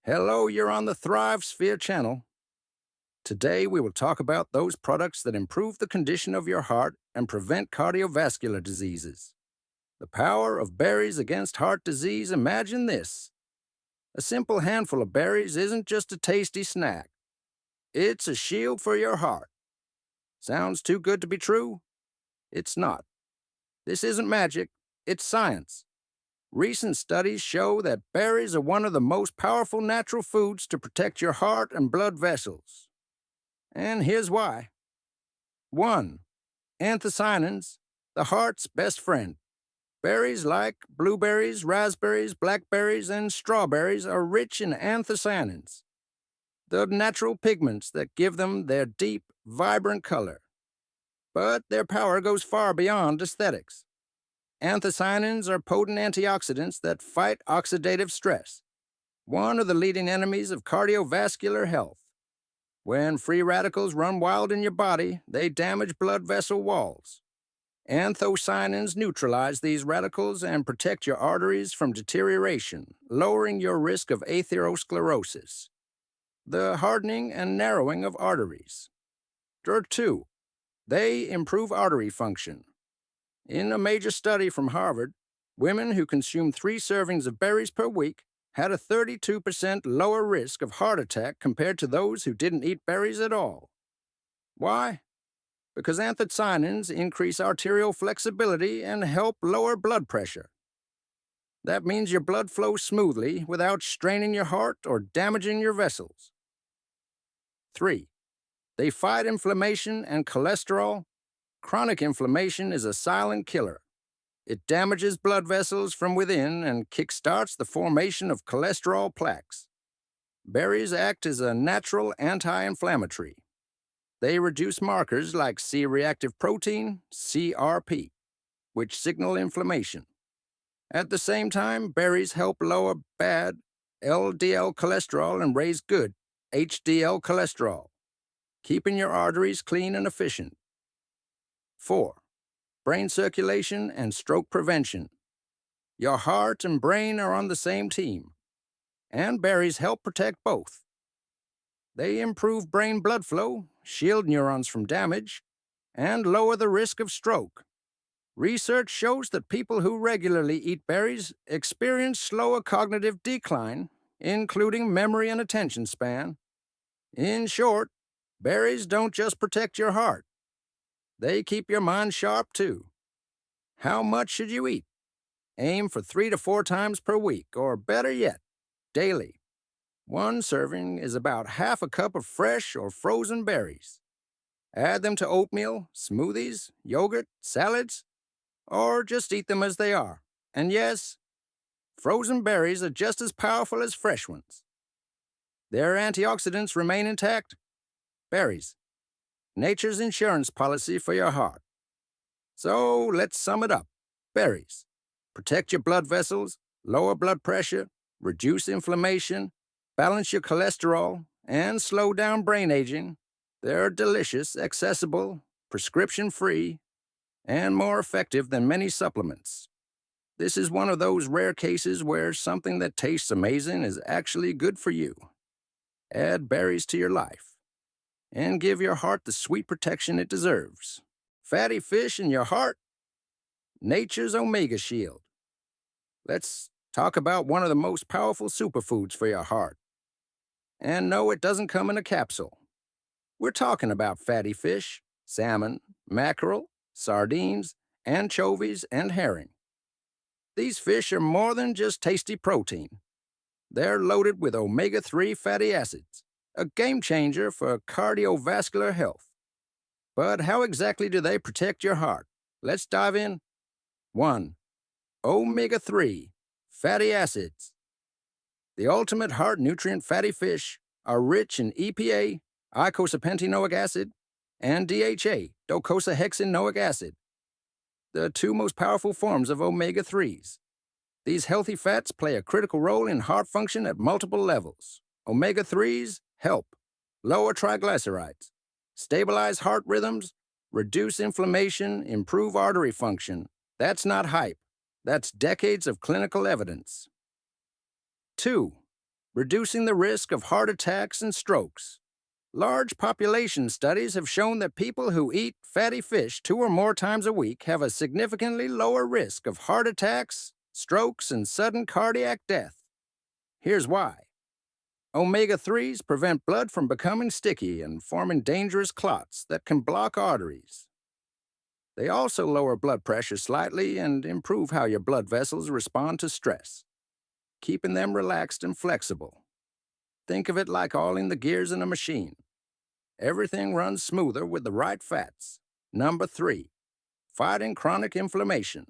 Hello, you're on the Thrive Sphere channel. Today we will talk about those products that improve the condition of your heart and prevent cardiovascular diseases. The power of berries against heart disease. Imagine this. A simple handful of berries isn't just a tasty snack. It's a shield for your heart. Sounds too good to be true? It's not. This isn't magic, it's science. Recent studies show that berries are one of the most powerful natural foods to protect your heart and blood vessels. And here's why. 1. Anthocyanins, the heart's best friend. Berries like blueberries, raspberries, blackberries, and strawberries are rich in anthocyanins, the natural pigments that give them their deep, vibrant color. But their power goes far beyond aesthetics. Anthocyanins are potent antioxidants that fight oxidative stress, one of the leading enemies of cardiovascular health. When free radicals run wild in your body, they damage blood vessel walls. Anthocyanins neutralize these radicals and protect your arteries from deterioration, lowering your risk of atherosclerosis, the hardening and narrowing of arteries. 2. They improve artery function. In a major study from Harvard, women who consumed 3 servings of berries per week had a 32% lower risk of heart attack compared to those who didn't eat berries at all. Why? Because anthocyanins increase arterial flexibility and help lower blood pressure. That means your blood flows smoothly without straining your heart or damaging your vessels. 3. They fight inflammation and cholesterol. Chronic inflammation is a silent killer. It damages blood vessels from within and kickstarts the formation of cholesterol plaques. Berries act as a natural anti-inflammatory. They reduce markers like C-reactive protein, CRP, which signal inflammation. At the same time, berries help lower bad LDL cholesterol and raise good HDL cholesterol, keeping your arteries clean and efficient. 4. Brain circulation and stroke prevention. Your heart and brain are on the same team, and berries help protect both. They improve brain blood flow, shield neurons from damage, and lower the risk of stroke. Research shows that people who regularly eat berries experience slower cognitive decline, including memory and attention span. In short, berries don't just protect your heart. They keep your mind sharp, too. How much should you eat? Aim for 3 to 4 times per week, or better yet, daily. 1 serving is about half a cup of fresh or frozen berries. Add them to oatmeal, smoothies, yogurt, salads, or just eat them as they are. And yes, frozen berries are just as powerful as fresh ones. Their antioxidants remain intact. Berries, nature's insurance policy for your heart. So let's sum it up. Berries. Protect your blood vessels, lower blood pressure, reduce inflammation, balance your cholesterol, and slow down brain aging. They're delicious, accessible, prescription-free, and more effective than many supplements. This is one of those rare cases where something that tastes amazing is actually good for you. Add berries to your life, and give your heart the sweet protection it deserves. Fatty fish in your heart? Nature's Omega Shield. Let's talk about one of the most powerful superfoods for your heart. And no, it doesn't come in a capsule. We're talking about fatty fish, salmon, mackerel, sardines, anchovies, and herring. These fish are more than just tasty protein. They're loaded with omega-3 fatty acids, a game changer for cardiovascular health. But how exactly do they protect your heart? Let's dive in. 1. Omega-3 fatty acids. The ultimate heart nutrient fatty fish are rich in EPA, eicosapentaenoic acid, and DHA, docosahexaenoic acid, the 2 most powerful forms of omega-3s. These healthy fats play a critical role in heart function at multiple levels. Omega-3s help lower triglycerides, stabilize heart rhythms, reduce inflammation, improve artery function. That's not hype. That's decades of clinical evidence. 2. Reducing the risk of heart attacks and strokes. Large population studies have shown that people who eat fatty fish 2 or more times a week have a significantly lower risk of heart attacks, strokes, and sudden cardiac death. Here's why. Omega-3s prevent blood from becoming sticky and forming dangerous clots that can block arteries. They also lower blood pressure slightly and improve how your blood vessels respond to stress, keeping them relaxed and flexible. Think of it like oiling the gears in a machine. Everything runs smoother with the right fats. Number 3, fighting chronic inflammation.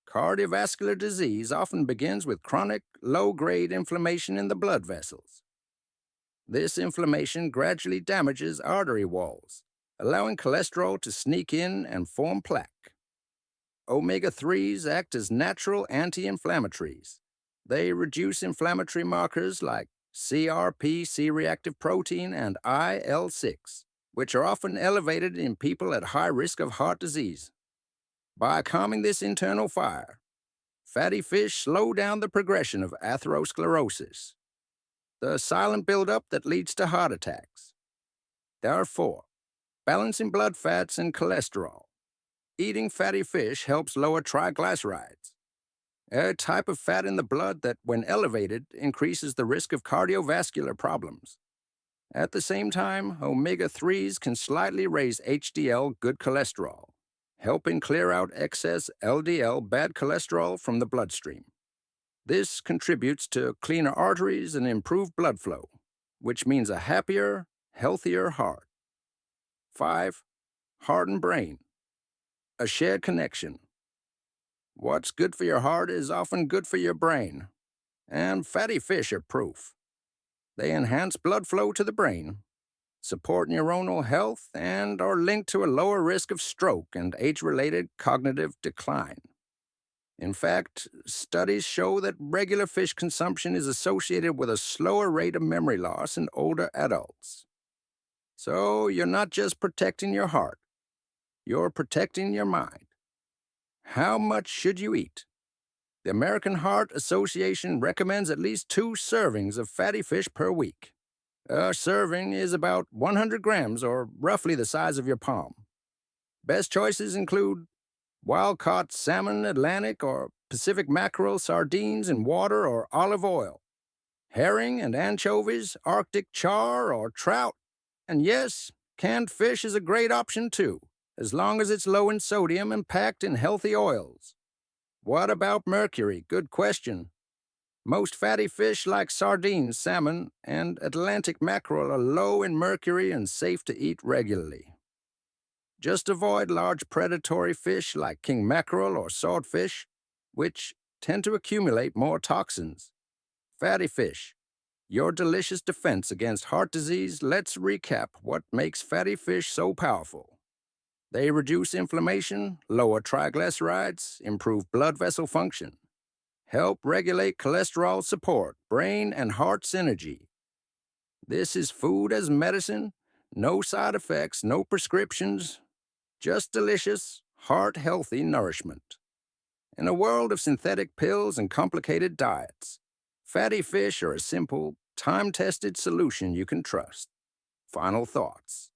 Cardiovascular disease often begins with chronic, low-grade inflammation in the blood vessels. This inflammation gradually damages artery walls, allowing cholesterol to sneak in and form plaque. Omega-3s act as natural anti-inflammatories. They reduce inflammatory markers like CRP, C-reactive protein, and IL-6, which are often elevated in people at high risk of heart disease. By calming this internal fire, fatty fish slow down the progression of atherosclerosis, the silent buildup that leads to heart attacks. Therefore, balancing blood fats and cholesterol. Eating fatty fish helps lower triglycerides, a type of fat in the blood that, when elevated, increases the risk of cardiovascular problems. At the same time, omega-3s can slightly raise HDL, good cholesterol, helping clear out excess LDL, bad cholesterol, from the bloodstream. This contributes to cleaner arteries and improved blood flow, which means a happier, healthier heart. 5. Heart and brain. A shared connection. What's good for your heart is often good for your brain, and fatty fish are proof. They enhance blood flow to the brain, support neuronal health, and are linked to a lower risk of stroke and age-related cognitive decline. In fact, studies show that regular fish consumption is associated with a slower rate of memory loss in older adults. So you're not just protecting your heart, you're protecting your mind. How much should you eat? The American Heart Association recommends at least 2 servings of fatty fish per week. A serving is about 100 grams, or roughly the size of your palm. Best choices include wild-caught salmon, Atlantic or Pacific mackerel, sardines in water or olive oil, herring and anchovies, Arctic char or trout. And yes, canned fish is a great option too, as long as it's low in sodium and packed in healthy oils. What about mercury? Good question. Most fatty fish like sardines, salmon, and Atlantic mackerel are low in mercury and safe to eat regularly. Just avoid large predatory fish like king mackerel or swordfish, which tend to accumulate more toxins. Fatty fish, your delicious defense against heart disease. Let's recap what makes fatty fish so powerful. They reduce inflammation, lower triglycerides, improve blood vessel function, help regulate cholesterol support, brain and heart synergy. This is food as medicine, no side effects, no prescriptions, just delicious, heart-healthy nourishment. In a world of synthetic pills and complicated diets, fatty fish are a simple, time-tested solution you can trust. Final thoughts.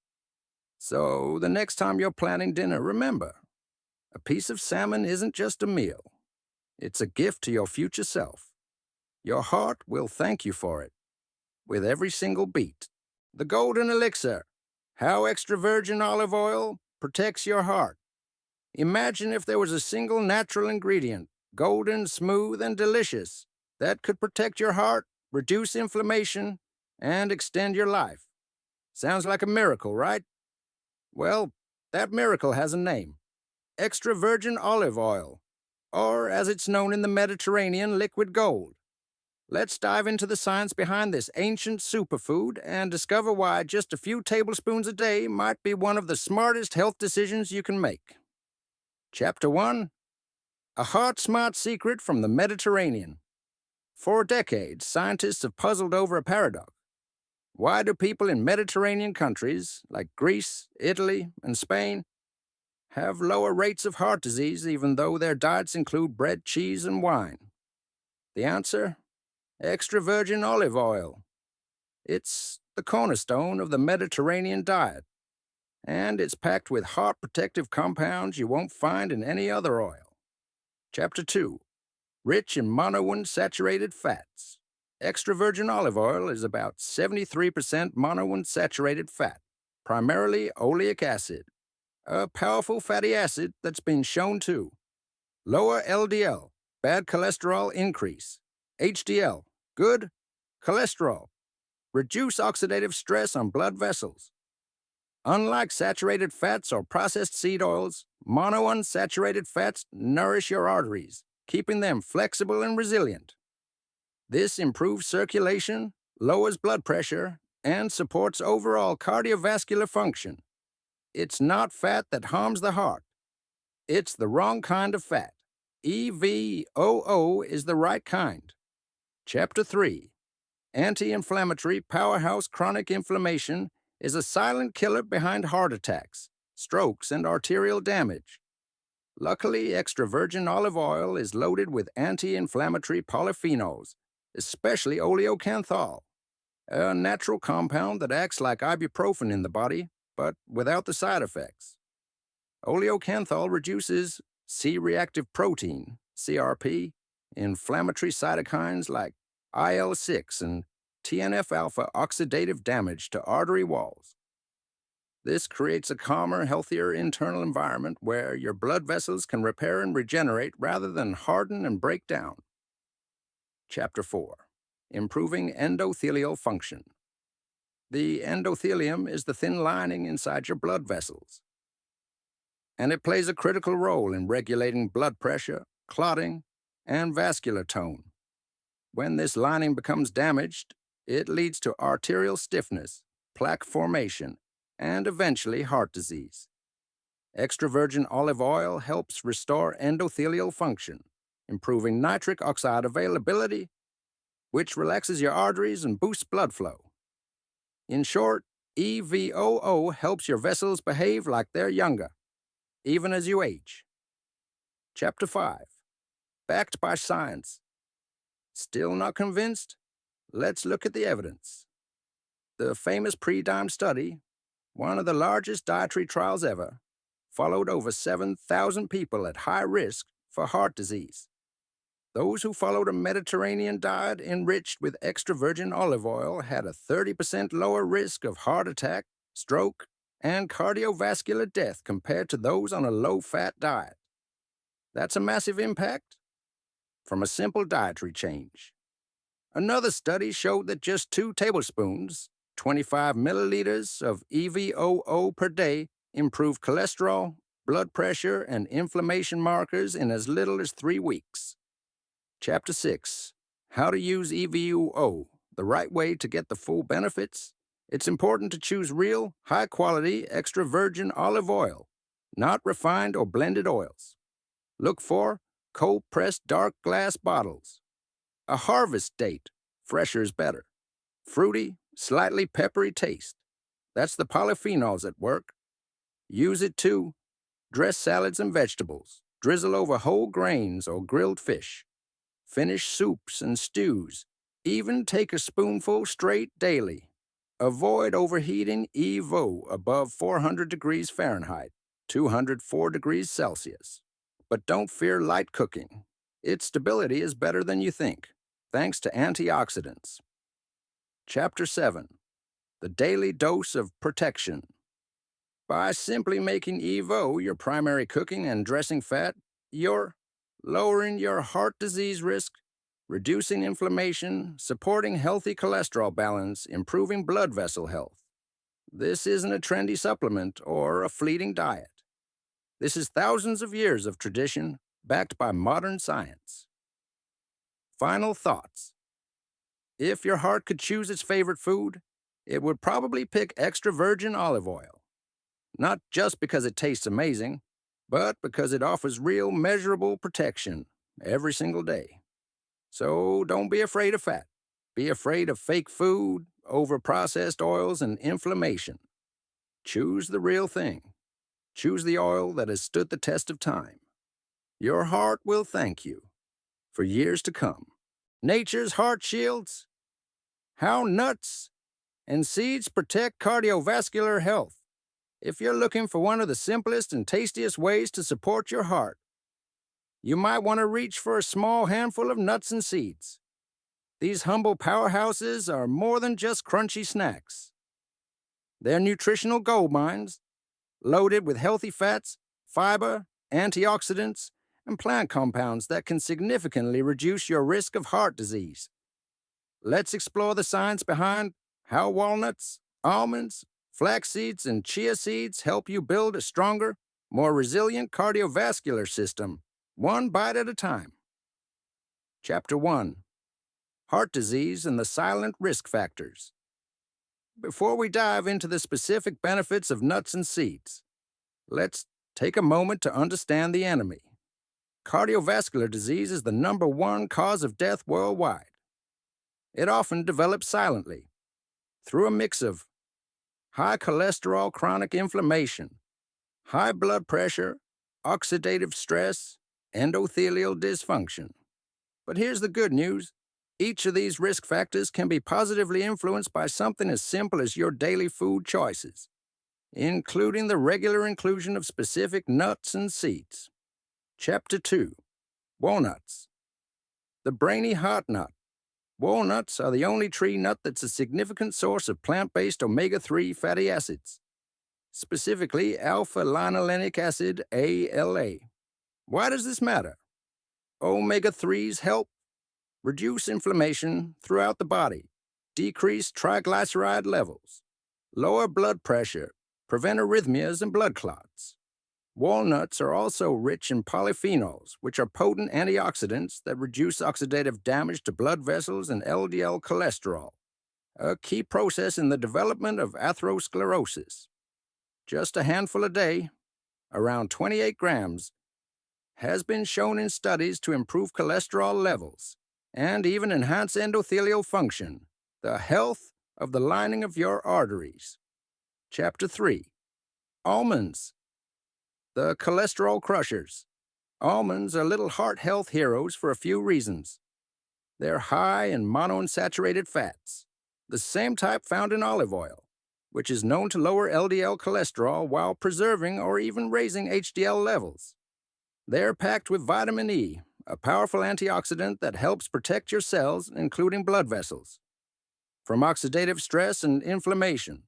So, the next time you're planning dinner, remember, a piece of salmon isn't just a meal. It's a gift to your future self. Your heart will thank you for it, with every single beat. The golden elixir, how extra virgin olive oil protects your heart. Imagine if there was a single natural ingredient, golden, smooth, and delicious, that could protect your heart, reduce inflammation, and extend your life. Sounds like a miracle, right? Well, that miracle has a name: extra virgin olive oil, or as it's known in the Mediterranean, liquid gold. Let's dive into the science behind this ancient superfood and discover why just a few tablespoons a day might be one of the smartest health decisions you can make. Chapter 1. A heart-smart secret from the Mediterranean. For decades, scientists have puzzled over a paradox. Why do people in Mediterranean countries, like Greece, Italy, and Spain, have lower rates of heart disease even though their diets include bread, cheese, and wine? The answer? Extra virgin olive oil. It's the cornerstone of the Mediterranean diet, and it's packed with heart protective compounds you won't find in any other oil. Chapter 2. Rich in monounsaturated fats. Extra virgin olive oil is about 73% monounsaturated fat, primarily oleic acid, a powerful fatty acid that's been shown to lower LDL, bad cholesterol increase, HDL, good cholesterol, reduce oxidative stress on blood vessels. Unlike saturated fats or processed seed oils, monounsaturated fats nourish your arteries, keeping them flexible and resilient. This improves circulation, lowers blood pressure, and supports overall cardiovascular function. It's not fat that harms the heart. It's the wrong kind of fat. EVOO is the right kind. Chapter 3. Anti-inflammatory powerhouse chronic inflammation is a silent killer behind heart attacks, strokes, and arterial damage. Luckily, extra virgin olive oil is loaded with anti-inflammatory polyphenols, especially oleocanthal, a natural compound that acts like ibuprofen in the body, but without the side effects. Oleocanthal reduces C-reactive protein, CRP, inflammatory cytokines like IL-6 and TNF-alpha oxidative damage to artery walls. This creates a calmer, healthier internal environment where your blood vessels can repair and regenerate rather than harden and break down. Chapter 4. Improving endothelial function. The endothelium is the thin lining inside your blood vessels, and it plays a critical role in regulating blood pressure, clotting, and vascular tone. When this lining becomes damaged, it leads to arterial stiffness, plaque formation, and eventually heart disease. Extra virgin olive oil helps restore endothelial function, improving nitric oxide availability, which relaxes your arteries and boosts blood flow. In short, EVOO helps your vessels behave like they're younger, even as you age. Chapter 5. Backed by science. Still not convinced? Let's look at the evidence. The famous pre-dime study, one of the largest dietary trials ever, followed over 7,000 people at high risk for heart disease. Those who followed a Mediterranean diet enriched with extra virgin olive oil had a 30% lower risk of heart attack, stroke, and cardiovascular death compared to those on a low-fat diet. That's a massive impact from a simple dietary change. Another study showed that just 2 tablespoons, 25 milliliters of EVOO per day improved cholesterol, blood pressure, and inflammation markers in as little as 3 weeks. Chapter 6. How to use EVOO the right way to get the full benefits. It's important to choose real, high-quality, extra virgin olive oil, not refined or blended oils. Look for cold-pressed dark glass bottles. A harvest date, fresher is better. Fruity, slightly peppery taste. That's the polyphenols at work. Use it to dress salads and vegetables, drizzle over whole grains or grilled fish, finish soups and stews, even take a spoonful straight daily. Avoid overheating EVO above 400 degrees Fahrenheit, 204 degrees Celsius. But don't fear light cooking. Its stability is better than you think, thanks to antioxidants. Chapter 7. The daily dose of protection. By simply making EVO your primary cooking and dressing fat, you're lowering your heart disease risk, reducing inflammation, supporting healthy cholesterol balance, improving blood vessel health. This isn't a trendy supplement or a fleeting diet. This is thousands of years of tradition backed by modern science. Final thoughts. If your heart could choose its favorite food, it would probably pick extra virgin olive oil. Not just because it tastes amazing, but because it offers real measurable protection every single day. So don't be afraid of fat. Be afraid of fake food, over-processed oils, and inflammation. Choose the real thing. Choose the oil that has stood the test of time. Your heart will thank you for years to come. Nature's heart shields. How nuts and seeds protect cardiovascular health. If you're looking for one of the simplest and tastiest ways to support your heart, you might want to reach for a small handful of nuts and seeds. These humble powerhouses are more than just crunchy snacks. They're nutritional gold mines, loaded with healthy fats, fiber, antioxidants, and plant compounds that can significantly reduce your risk of heart disease. Let's explore the science behind how walnuts, almonds, flax seeds, and chia seeds help you build a stronger, more resilient cardiovascular system, one bite at a time. Chapter 1. Heart Disease and the Silent Risk Factors. Before we dive into the specific benefits of nuts and seeds, let's take a moment to understand the enemy. Cardiovascular disease is the #1 cause of death worldwide. It often develops silently, through a mix of high cholesterol chronic inflammation, high blood pressure, oxidative stress, endothelial dysfunction. But here's the good news. Each of these risk factors can be positively influenced by something as simple as your daily food choices, including the regular inclusion of specific nuts and seeds. Chapter 2. Walnuts. The brainy heart nut. Walnuts are the only tree nut that's a significant source of plant-based omega-3 fatty acids, specifically alpha-linolenic acid, ALA. Why does this matter? Omega-3s help reduce inflammation throughout the body, decrease triglyceride levels, lower blood pressure, prevent arrhythmias and blood clots. Walnuts are also rich in polyphenols, which are potent antioxidants that reduce oxidative damage to blood vessels and LDL cholesterol, a key process in the development of atherosclerosis. Just a handful a day, around 28 grams, has been shown in studies to improve cholesterol levels and even enhance endothelial function, the health of the lining of your arteries. Chapter 3. Almonds. The cholesterol crushers. Almonds are little heart health heroes for a few reasons. They're high in monounsaturated fats, the same type found in olive oil, which is known to lower LDL cholesterol while preserving or even raising HDL levels. They're packed with vitamin E, a powerful antioxidant that helps protect your cells, including blood vessels, from oxidative stress and inflammation.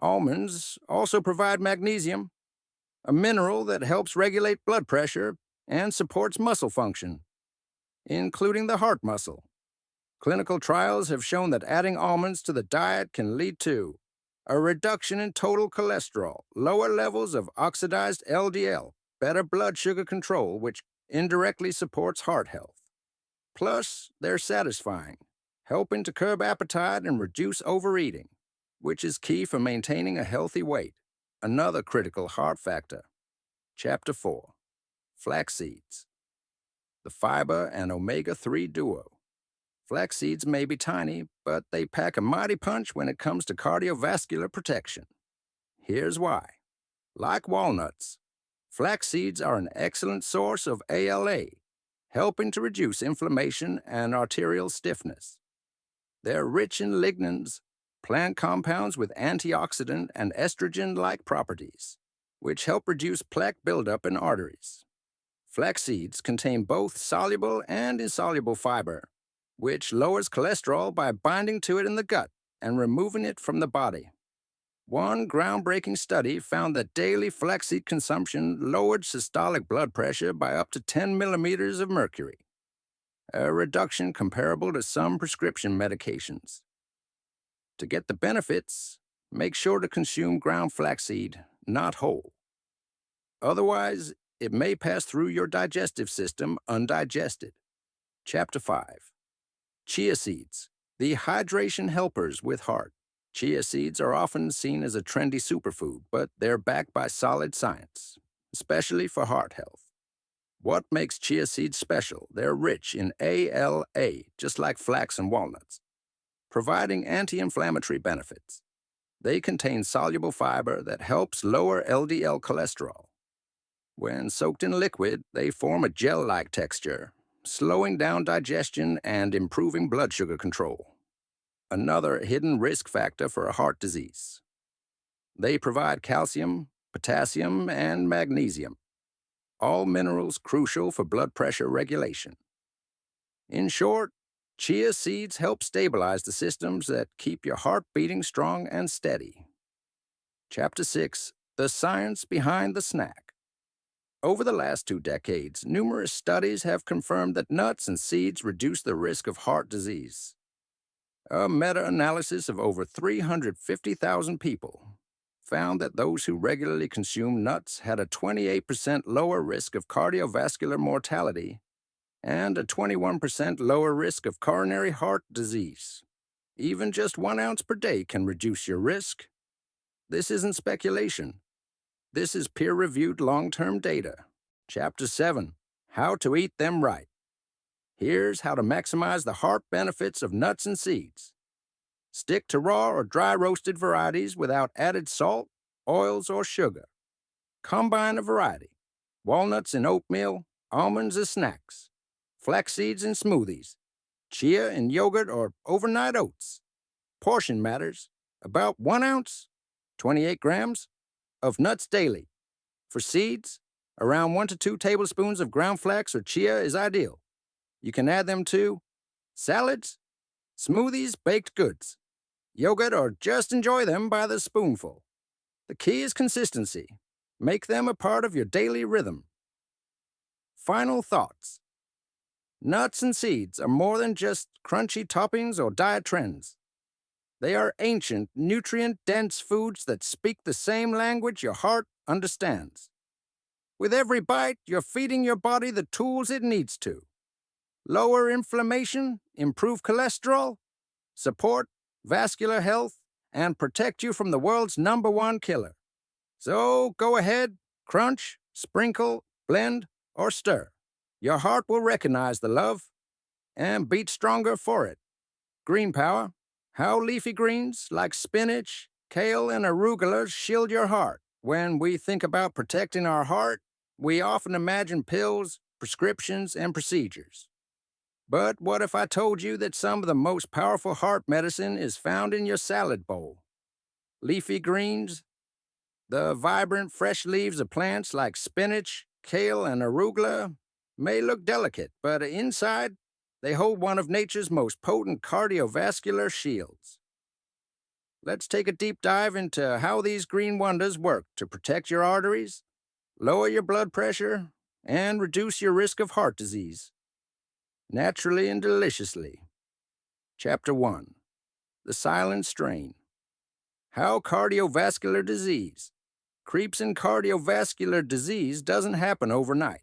Almonds also provide magnesium, a mineral that helps regulate blood pressure and supports muscle function, including the heart muscle. Clinical trials have shown that adding almonds to the diet can lead to a reduction in total cholesterol, lower levels of oxidized LDL, better blood sugar control, which indirectly supports heart health. Plus, they're satisfying, helping to curb appetite and reduce overeating, which is key for maintaining a healthy weight, another critical heart factor. Chapter 4. Flax seeds. The fiber and omega-3 duo. Flax seeds may be tiny, but they pack a mighty punch when it comes to cardiovascular protection. Here's why. Like walnuts, flax seeds are an excellent source of ALA, helping to reduce inflammation and arterial stiffness. They're rich in lignans, plant compounds with antioxidant and estrogen-like properties, which help reduce plaque buildup in arteries. Flax seeds contain both soluble and insoluble fiber, which lowers cholesterol by binding to it in the gut and removing it from the body. One groundbreaking study found that daily flaxseed consumption lowered systolic blood pressure by up to 10 millimeters of mercury, a reduction comparable to some prescription medications. To get the benefits, make sure to consume ground flaxseed, not whole. Otherwise, it may pass through your digestive system undigested. Chapter 5. Chia seeds, the hydration helpers with heart. Chia seeds are often seen as a trendy superfood, but they're backed by solid science, especially for heart health. What makes chia seeds special? They're rich in ALA, just like flax and walnuts, providing anti-inflammatory benefits. They contain soluble fiber that helps lower LDL cholesterol. When soaked in liquid, they form a gel-like texture, slowing down digestion and improving blood sugar control. Another hidden risk factor for heart disease. They provide calcium, potassium, and magnesium, all minerals crucial for blood pressure regulation. In short, chia seeds help stabilize the systems that keep your heart beating strong and steady. Chapter 6, The Science Behind the Snack. Over the last 2 decades, numerous studies have confirmed that nuts and seeds reduce the risk of heart disease. A meta-analysis of over 350,000 people found that those who regularly consume nuts had a 28% lower risk of cardiovascular mortality and a 21% lower risk of coronary heart disease. Even just 1 ounce per day can reduce your risk. This isn't speculation. This is peer-reviewed long-term data. Chapter 7, How to Eat Them Right. Here's how to maximize the heart benefits of nuts and seeds. Stick to raw or dry roasted varieties without added salt, oils, or sugar. Combine a variety. Walnuts in oatmeal, almonds as snacks, flax seeds in smoothies, chia in yogurt or overnight oats. Portion matters. About 1 ounce, 28 grams, of nuts daily. For seeds, around 1 to 2 tablespoons of ground flax or chia is ideal. You can add them to salads, smoothies, baked goods, yogurt, or just enjoy them by the spoonful. The key is consistency. Make them a part of your daily rhythm. Final thoughts. Nuts and seeds are more than just crunchy toppings or diet trends. They are ancient, nutrient-dense foods that speak the same language your heart understands. With every bite, you're feeding your body the tools it needs to. Lower inflammation, improve cholesterol, support vascular health, and protect you from the world's #1 killer. So go ahead, crunch, sprinkle, blend, or stir. Your heart will recognize the love and beat stronger for it. Green power. How leafy greens like spinach, kale, and arugula shield your heart. When we think about protecting our heart, we often imagine pills, prescriptions, and procedures. But what if I told you that some of the most powerful heart medicine is found in your salad bowl? Leafy greens, the vibrant, fresh leaves of plants like spinach, kale, and arugula, may look delicate, but inside, they hold one of nature's most potent cardiovascular shields. Let's take a deep dive into how these green wonders work to protect your arteries, lower your blood pressure, and reduce your risk of heart disease. Naturally and deliciously. Chapter 1, The Silent Strain. How cardiovascular disease. Creeps in cardiovascular disease doesn't happen overnight.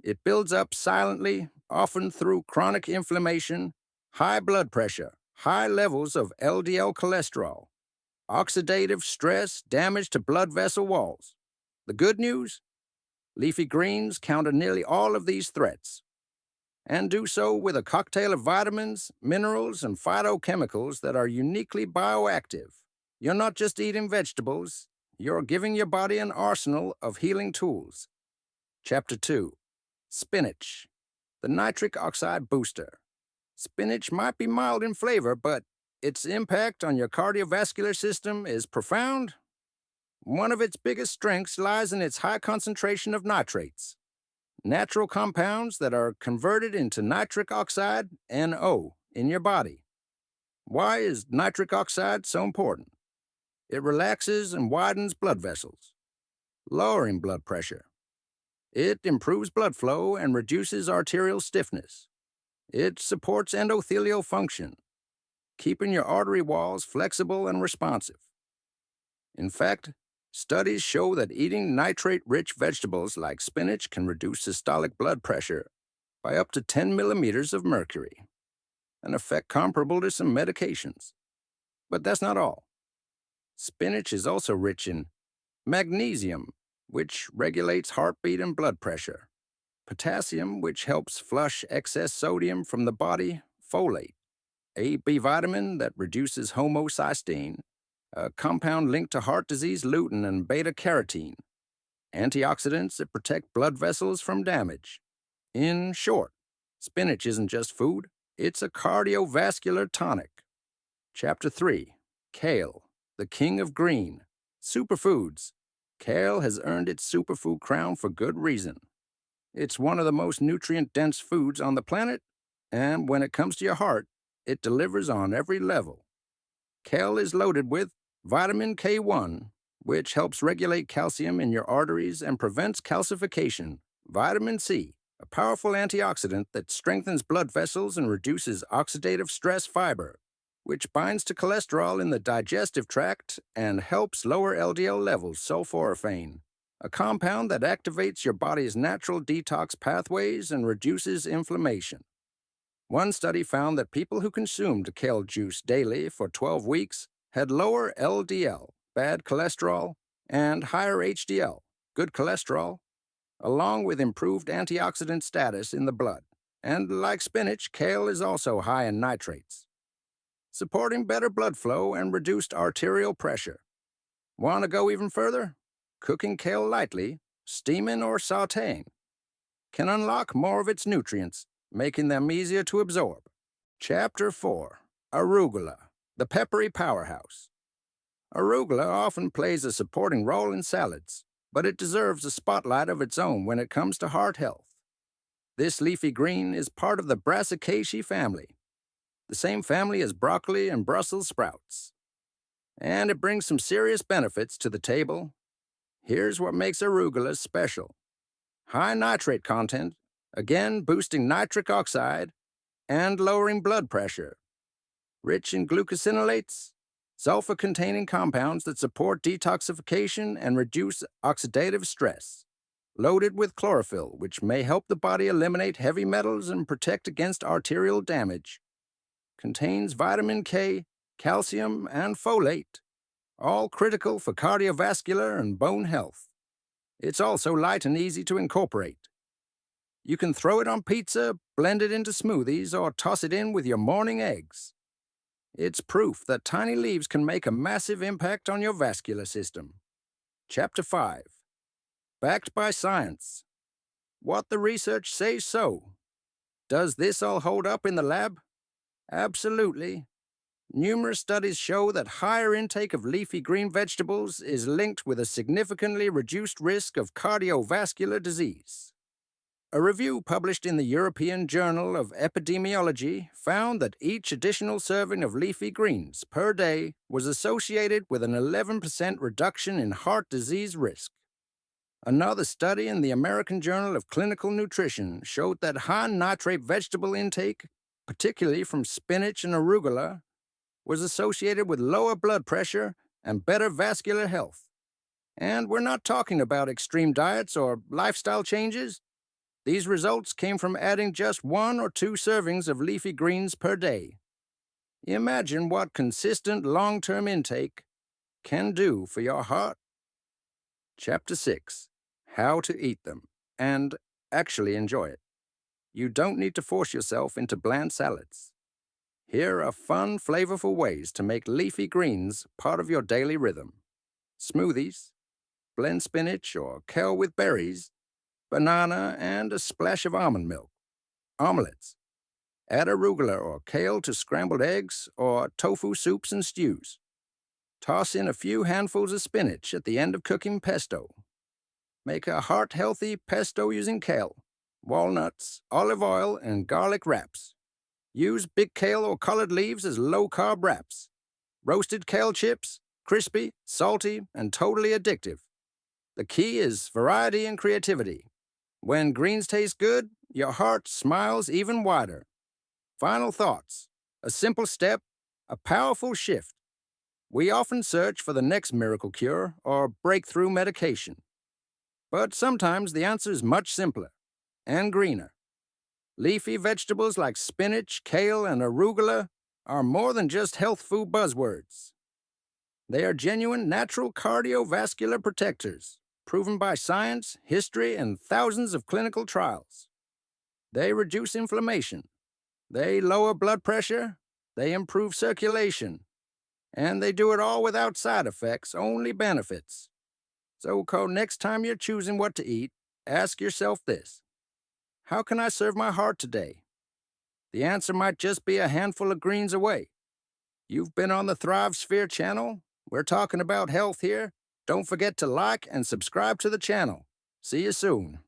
It builds up silently, often through chronic inflammation, high blood pressure, high levels of LDL cholesterol, oxidative stress, damage to blood vessel walls. The good news? Leafy greens counter nearly all of these threats, and do so with a cocktail of vitamins, minerals, and phytochemicals that are uniquely bioactive. You're not just eating vegetables, you're giving your body an arsenal of healing tools. Chapter 2, Spinach, the nitric oxide booster. Spinach might be mild in flavor, but its impact on your cardiovascular system is profound. One of its biggest strengths lies in its high concentration of nitrates, natural compounds that are converted into nitric oxide, NO, in your body. Why is nitric oxide so important? It relaxes and widens blood vessels, lowering blood pressure. It improves blood flow and reduces arterial stiffness. It supports endothelial function, keeping your artery walls flexible and responsive. In fact, studies show that eating nitrate-rich vegetables like spinach can reduce systolic blood pressure by up to 10 millimeters of mercury, an effect comparable to some medications. But that's not all. Spinach is also rich in magnesium, which regulates heartbeat and blood pressure, potassium, which helps flush excess sodium from the body, folate, a B vitamin that reduces homocysteine, a compound linked to heart disease lutein and beta-carotene, antioxidants that protect blood vessels from damage. In short, spinach isn't just food, it's a cardiovascular tonic. Chapter 3. Kale, the king of green. Superfoods. Kale has earned its superfood crown for good reason. It's one of the most nutrient-dense foods on the planet, and when it comes to your heart, it delivers on every level. Kale is loaded with vitamin K1, which helps regulate calcium in your arteries and prevents calcification. Vitamin C, a powerful antioxidant that strengthens blood vessels and reduces oxidative stress fiber, which binds to cholesterol in the digestive tract and helps lower LDL levels, sulforaphane, a compound that activates your body's natural detox pathways and reduces inflammation. One study found that people who consumed kale juice daily for 12 weeks had lower LDL, bad cholesterol, and higher HDL, good cholesterol, along with improved antioxidant status in the blood. And like spinach, kale is also high in nitrates, supporting better blood flow and reduced arterial pressure. Want to go even further? Cooking kale lightly, steaming or sautéing, can unlock more of its nutrients, making them easier to absorb. Chapter 4. Arugula, the peppery powerhouse. Arugula often plays a supporting role in salads, but it deserves a spotlight of its own when it comes to heart health. This leafy green is part of the Brassicaceae family, the same family as broccoli and Brussels sprouts. And it brings some serious benefits to the table. Here's what makes arugula special. High nitrate content, again boosting nitric oxide and lowering blood pressure. Rich in glucosinolates, sulfur-containing compounds that support detoxification and reduce oxidative stress. Loaded with chlorophyll, which may help the body eliminate heavy metals and protect against arterial damage. Contains vitamin K, calcium, and folate, all critical for cardiovascular and bone health. It's also light and easy to incorporate. You can throw it on pizza, blend it into smoothies, or toss it in with your morning eggs. It's proof that tiny leaves can make a massive impact on your vascular system. Chapter 5. Backed by science. What the research says so. Does this all hold up in the lab? Absolutely. Numerous studies show that higher intake of leafy green vegetables is linked with a significantly reduced risk of cardiovascular disease. A review published in the European Journal of Epidemiology found that each additional serving of leafy greens per day was associated with an 11% reduction in heart disease risk. Another study in the American Journal of Clinical Nutrition showed that high nitrate vegetable intake, particularly from spinach and arugula, was associated with lower blood pressure and better vascular health. And we're not talking about extreme diets or lifestyle changes. These results came from adding just 1 or 2 servings of leafy greens per day. Imagine what consistent long-term intake can do for your heart. Chapter 6. How to eat them and actually enjoy it. You don't need to force yourself into bland salads. Here are fun, flavorful ways to make leafy greens part of your daily rhythm. Smoothies, blend spinach or kale with berries, banana, and a splash of almond milk. Omelets. Add arugula or kale to scrambled eggs or tofu soups and stews. Toss in a few handfuls of spinach at the end of cooking pesto. Make a heart-healthy pesto using kale, walnuts, olive oil, and garlic wraps. Use big kale or collard leaves as low-carb wraps. Roasted kale chips, crispy, salty, and totally addictive. The key is variety and creativity. When greens taste good, your heart smiles even wider. Final thoughts. A simple step, a powerful shift. We often search for the next miracle cure or breakthrough medication. But sometimes the answer is much simpler and greener. Leafy vegetables like spinach, kale, and arugula are more than just health food buzzwords. They are genuine natural cardiovascular protectors, proven by science, history, and thousands of clinical trials. They reduce inflammation. They lower blood pressure. They improve circulation. And they do it all without side effects, only benefits. So, next time you're choosing what to eat, ask yourself this: how can I serve my heart today? The answer might just be a handful of greens away. You've been on the Thrive Sphere channel. We're talking about health here. Don't forget to like and subscribe to the channel. See you soon.